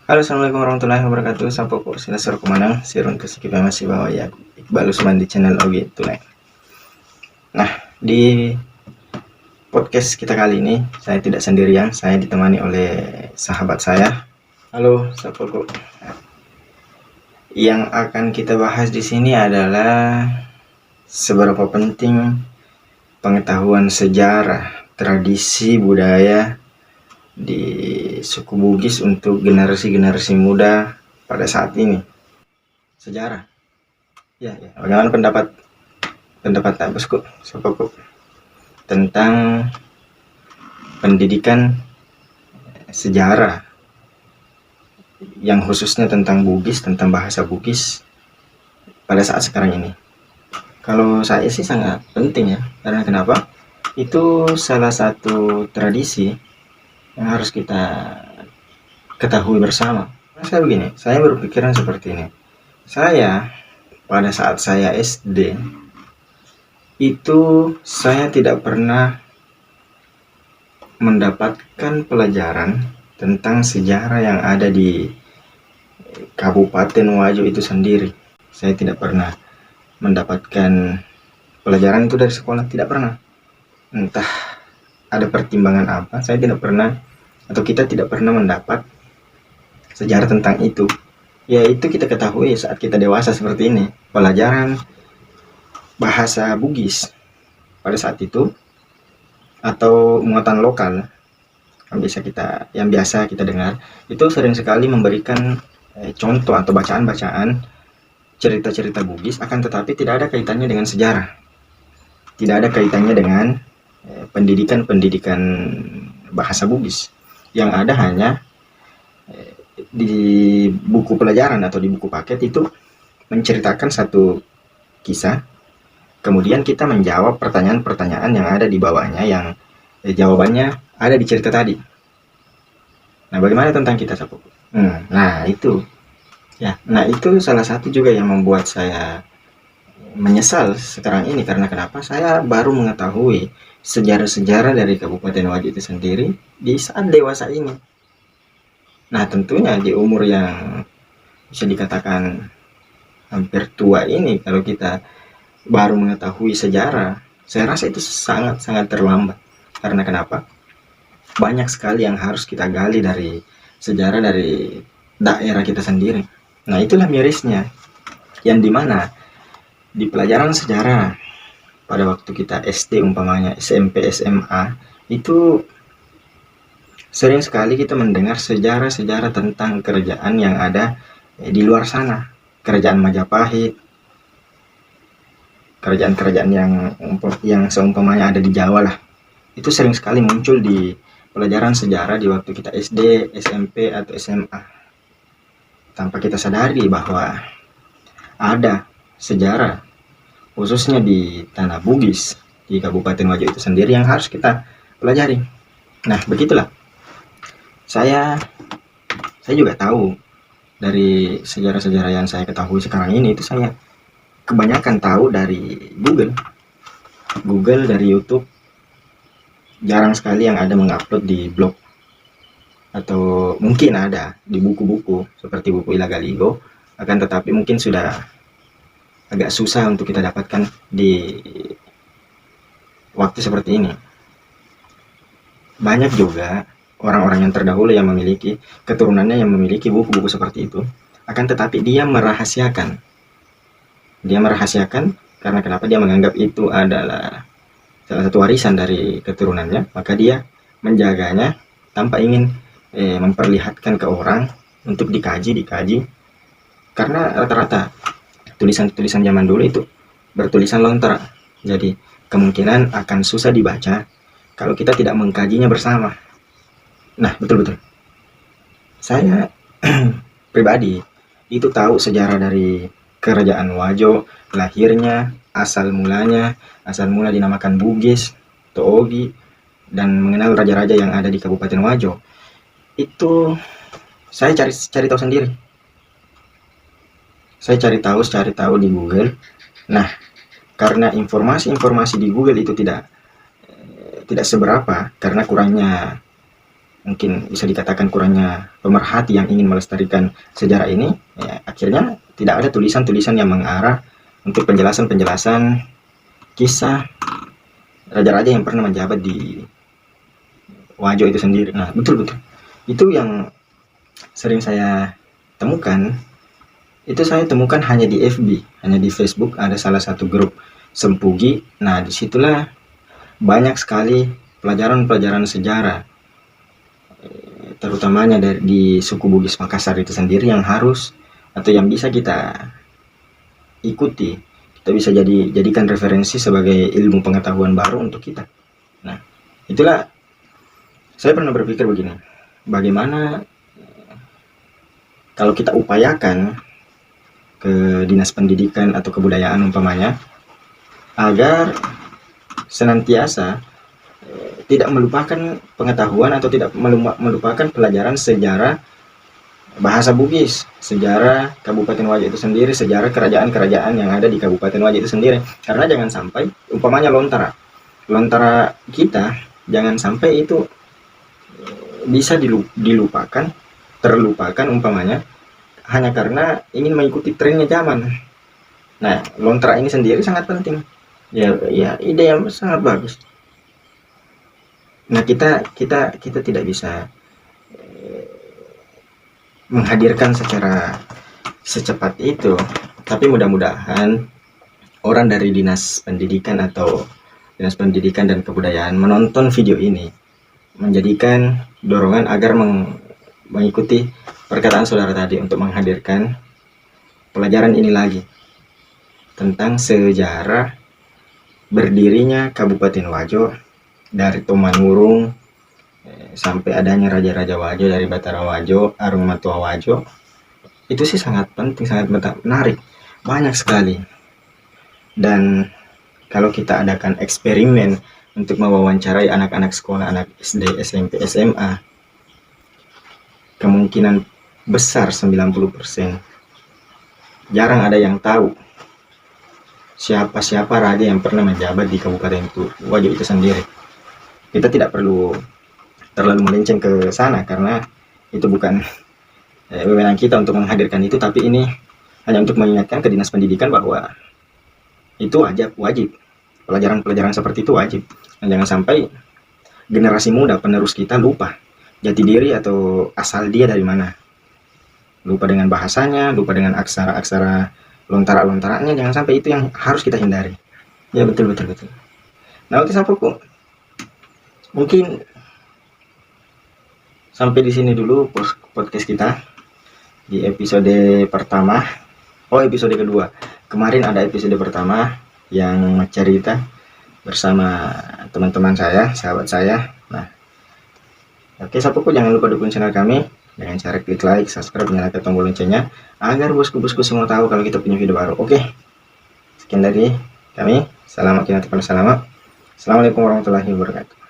Halo, assalamualaikum warahmatullahi wabarakatuh. Sampo ko sila Sir Kumanang, sirun kesekipan masih bawa ya Iqbal Usman di channel Ogi Tunai. Nah, di podcast kita kali ini saya tidak sendirian, saya ditemani oleh sahabat saya. Halo, Sampo ko. Yang akan kita bahas di sini adalah seberapa penting pengetahuan sejarah, tradisi, budaya di suku Bugis untuk generasi-generasi muda pada saat ini. Sejarah. Ya. Bagaimana pendapat bosku, Sopoku, tentang pendidikan sejarah yang khususnya tentang Bugis, tentang bahasa Bugis pada saat sekarang ini? Kalau saya sih sangat penting ya, karena kenapa? Itu salah satu tradisi yang harus kita ketahui bersama. Saya begini, saya berpikiran seperti ini. Saya pada saat saya SD itu saya tidak pernah mendapatkan pelajaran tentang sejarah yang ada di Kabupaten Wajo itu sendiri. Saya tidak pernah mendapatkan pelajaran itu dari sekolah, tidak pernah. Entah ada pertimbangan apa, saya tidak pernah, atau kita tidak pernah mendapat sejarah tentang itu. Ya, itu kita ketahui saat kita dewasa seperti ini. Pelajaran bahasa Bugis pada saat itu atau muatan lokal yang biasa kita dengar itu sering sekali memberikan contoh atau bacaan-bacaan cerita-cerita Bugis, akan tetapi tidak ada kaitannya dengan sejarah, tidak ada kaitannya dengan pendidikan bahasa Bugis. Yang ada hanya di buku pelajaran atau di buku paket itu menceritakan satu kisah, kemudian kita menjawab pertanyaan-pertanyaan yang ada di bawahnya, yang jawabannya ada di cerita tadi. Nah, bagaimana tentang kita, Sapu? Nah, itu. Ya, nah itu salah satu juga yang membuat saya menyesal sekarang ini, karena kenapa? Saya baru mengetahui sejarah-sejarah dari Kabupaten Wajo itu sendiri di saat dewasa ini. Nah, tentunya di umur yang bisa dikatakan hampir tua ini, kalau kita baru mengetahui sejarah, saya rasa itu sangat-sangat terlambat. Karena kenapa? Banyak sekali yang harus kita gali dari sejarah dari daerah kita sendiri. Nah, itulah mirisnya, yang dimana di pelajaran sejarah pada waktu kita SD umpamanya, SMP, SMA, itu sering sekali kita mendengar sejarah-sejarah tentang kerajaan yang ada di luar sana. Kerajaan Majapahit, kerajaan-kerajaan yang seumpamanya ada di Jawa lah. Itu sering sekali muncul di pelajaran sejarah di waktu kita SD, SMP, atau SMA. Tanpa kita sadari bahwa ada sejarah khususnya di tanah Bugis, di Kabupaten Wajo itu sendiri yang harus kita pelajari. Nah, begitulah. Saya juga tahu dari sejarah-sejarah yang saya ketahui sekarang ini, itu saya kebanyakan tahu dari Google, dari YouTube. Jarang sekali yang ada mengupload di blog, atau mungkin ada di buku-buku seperti buku Ilagaligo, akan tetapi mungkin sudah agak susah untuk kita dapatkan di waktu seperti ini. Banyak juga orang-orang yang terdahulu yang memiliki keturunannya yang memiliki buku-buku seperti itu, akan tetapi dia merahasiakan karena kenapa? Dia menganggap itu adalah salah satu warisan dari keturunannya, maka dia menjaganya tanpa ingin memperlihatkan ke orang untuk dikaji, karena rata-rata tulisan-tulisan zaman dulu itu bertulisan lontar, jadi kemungkinan akan susah dibaca kalau kita tidak mengkajinya bersama. Nah, betul-betul saya pribadi itu tahu sejarah dari kerajaan Wajo, lahirnya, asal mula dinamakan Bugis, Toogi, dan mengenal raja-raja yang ada di Kabupaten Wajo. Itu saya cari tahu sendiri. Saya cari tahu di Google. Nah, karena informasi-informasi di Google itu tidak seberapa, karena kurangnya mungkin bisa dikatakan kurangnya pemerhati yang ingin melestarikan sejarah ini, ya, akhirnya tidak ada tulisan-tulisan yang mengarah untuk penjelasan-penjelasan kisah raja-raja yang pernah menjabat di Wajo itu sendiri. Nah, betul-betul. Itu yang sering saya temukan. Itu saya temukan hanya di FB, hanya di Facebook ada salah satu grup Sempugi. Nah, disitulah banyak sekali pelajaran-pelajaran sejarah, terutamanya di suku Bugis Makassar itu sendiri yang harus atau yang bisa kita ikuti. Kita bisa jadikan referensi sebagai ilmu pengetahuan baru untuk kita. Nah, itulah saya pernah berpikir begini, bagaimana kalau kita upayakan ke dinas pendidikan atau kebudayaan umpamanya, agar senantiasa tidak melupakan pengetahuan atau tidak melupakan pelajaran sejarah bahasa Bugis, sejarah Kabupaten Wajo itu sendiri, sejarah kerajaan-kerajaan yang ada di Kabupaten Wajo itu sendiri. Karena jangan sampai umpamanya lontara kita, jangan sampai itu bisa dilupakan, terlupakan umpamanya hanya karena ingin mengikuti trennya zaman. Nah, lontara ini sendiri sangat penting. Ya, ide yang sangat bagus. Nah, kita tidak bisa menghadirkan secara secepat itu, tapi mudah-mudahan orang dari Dinas Pendidikan atau Dinas Pendidikan dan Kebudayaan menonton video ini menjadikan dorongan agar mengikuti perkataan saudara tadi untuk menghadirkan pelajaran ini lagi tentang sejarah berdirinya Kabupaten Wajo dari Tomanurung sampai adanya Raja-Raja Wajo dari Batara Wajo, Arung Matua Wajo. Itu sih sangat penting, sangat menarik, banyak sekali. Dan kalau kita adakan eksperimen untuk mewawancarai anak-anak sekolah, anak SD, SMP, SMA, kemungkinan besar 90% jarang ada yang tahu siapa raja yang pernah menjabat di Kabupaten Wajo itu sendiri. Kita tidak perlu terlalu melenceng ke sana karena itu bukan wewenang kita untuk menghadirkan itu, tapi ini hanya untuk mengingatkan ke Dinas Pendidikan bahwa itu wajib. Pelajaran-pelajaran seperti itu wajib. Dan jangan sampai generasi muda penerus kita lupa jati diri atau asal dia dari mana. Lupa dengan bahasanya, lupa dengan aksara-aksara lontara-lontaranya, jangan sampai itu yang harus kita hindari. Ya, betul. Nah, oke sahabatku, mungkin sampai di sini dulu podcast kita di episode pertama. Episode kedua. Kemarin ada episode pertama yang cerita bersama teman-teman saya, sahabat saya. Nah, oke sahabatku, jangan lupa dukung channel kami dengan cara klik like, subscribe, nyalakan tombol loncengnya agar bosku-bosku semua tahu kalau kita punya video baru. Oke, sekian dari kami. Selamat Assalamualaikum warahmatullahi wabarakatuh.